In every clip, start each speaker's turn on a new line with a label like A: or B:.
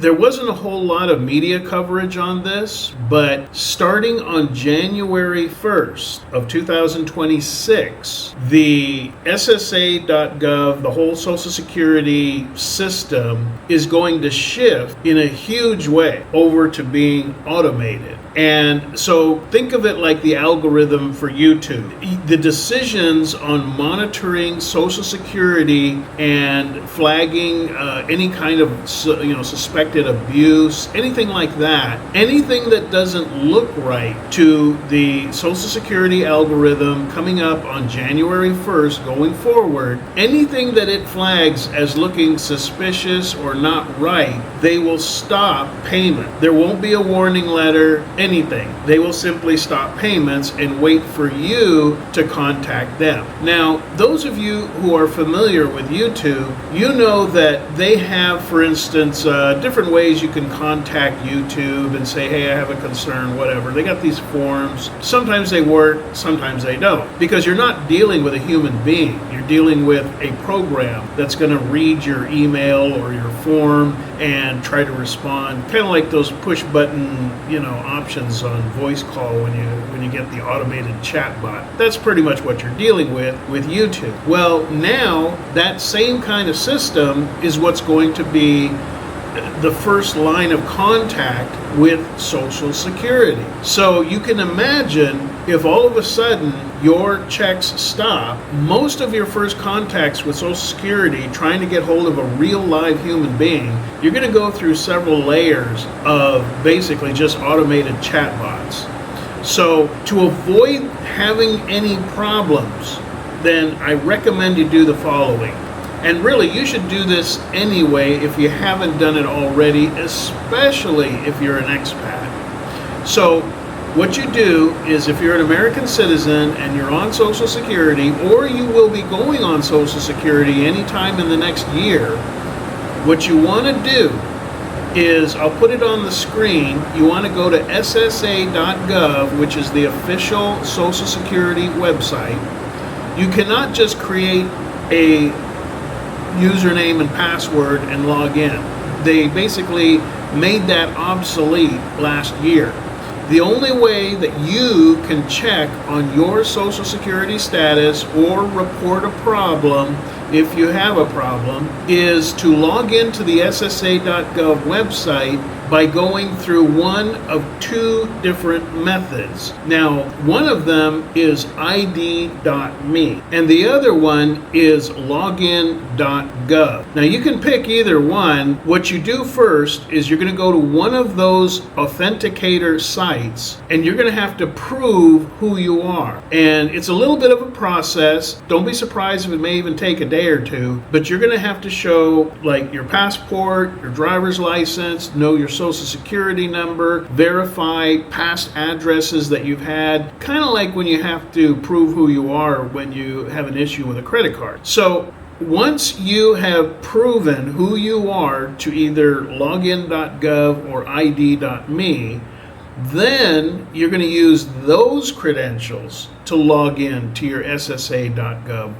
A: there wasn't a whole lot of media coverage on this, but starting on January 1st of 2026, the SSA.gov, the whole Social Security system, is going to shift in a huge way over to being automated. And so think of it like the algorithm for YouTube. The decisions on monitoring Social Security and flagging any kind of suspected abuse, anything like that, anything that doesn't look right to the Social Security algorithm coming up on January 1st going forward, anything that it flags as looking suspicious or not right, they will stop payment. There won't be a warning letter, anything. They will simply stop payments and wait for you to contact them. Now, those of you who are familiar with YouTube, you know that they have, for instance, different ways you can contact YouTube and say, hey, I have a concern, whatever. They got these forms. Sometimes they work, sometimes they don't, because you're not dealing with a human being. You're dealing with a program that's going to read your email or your form and try to respond, kind of like those push button, options on voice call when you get the automated chat bot. That's pretty much what you're dealing with YouTube. Well, now that same kind of system is what's going to be the first line of contact with Social Security. So you can imagine if all of a sudden your checks stop, most of your first contacts with Social Security trying to get hold of a real live human being, you're going to go through several layers of basically just automated chatbots. So to avoid having any problems, then I recommend you do the following. And really, you should do this anyway if you haven't done it already, especially if you're an expat. So what you do is, if you're an American citizen and you're on Social Security, or you will be going on Social Security anytime in the next year, what you want to do is, I'll put it on the screen, you want to go to SSA.gov, which is the official Social Security website. You cannot just create a username and password and log in. They basically made that obsolete last year. The only way that you can check on your Social Security status or report a problem, if you have a problem, is to log into the SSA.gov website by going through one of two different methods. Now, one of them is ID.me, and the other one is Login.gov. Now, you can pick either one. What you do first is you're going to go to one of those authenticator sites, and you're going to have to prove who you are. And it's a little bit of a process. Don't be surprised if it may even take a day or two, but you're going to have to show like your passport, your driver's license, know your Social Security number, verify past addresses that you've had, kind of like when you have to prove who you are when you have an issue with a credit card. So once you have proven who you are to either Login.gov or ID.me, then you're going to use those credentials to log in to your SSA.gov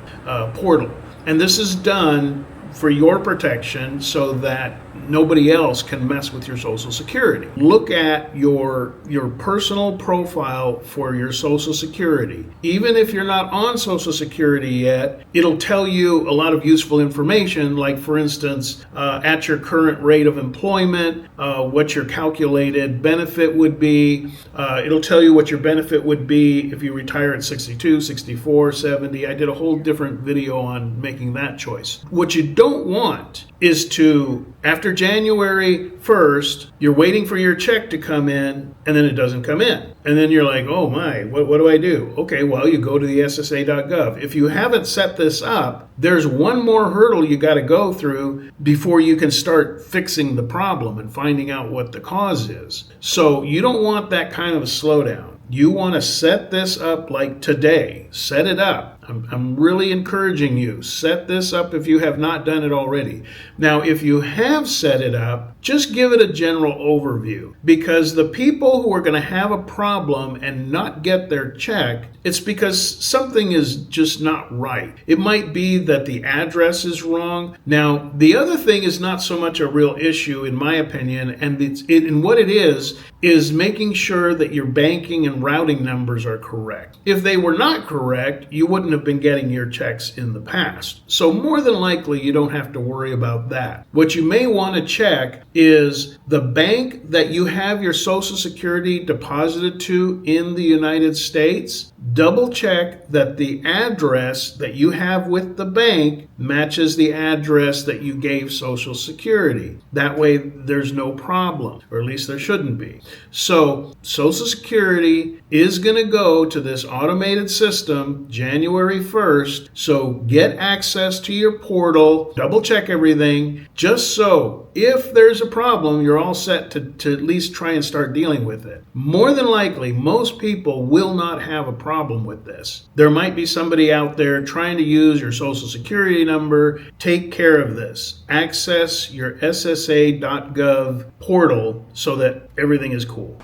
A: portal. And this is done for your protection so that nobody else can mess with your Social Security. Look at your personal profile for your Social Security. Even if you're not on Social Security yet, it'll tell you a lot of useful information, like, for instance, at your current rate of employment, what your calculated benefit would be. It'll tell you what your benefit would be if you retire at 62, 64, 70. I did a whole different video on making that choice. What you don't want is to, after January 1st, you're waiting for your check to come in, and then it doesn't come in. And then you're like, oh my, what do I do? Okay, well, you go to the SSA.gov. If you haven't set this up, there's one more hurdle you got to go through before you can start fixing the problem and finding out what the cause is. So you don't want that kind of a slowdown. You want to set this up like today. Set it up. I'm really encouraging you, set this up if you have not done it already. Now, if you have set it up, just give it a general overview, because the people who are going to have a problem and not get their check, it's because something is just not right. It might be that the address is wrong. Now, the other thing is not so much a real issue, in my opinion, and what it is making sure that your banking and routing numbers are correct. If they were not correct, you wouldn't have been getting your checks in the past. So more than likely, you don't have to worry about that. What you may want to check is the bank that you have your Social Security deposited to in the United States. Double check that the address that you have with the bank matches the address that you gave Social Security. That way there's no problem, or at least there shouldn't be. So Social Security is going to go to this automated system January 1st. So get access to your portal, double check everything, just so if there's a problem, you're all set to at least try and start dealing with it. More than likely, most people will not have a problem with this. There might be somebody out there trying to use your Social Security number. Take care of this. Access your SSA.gov portal so that everything is cool.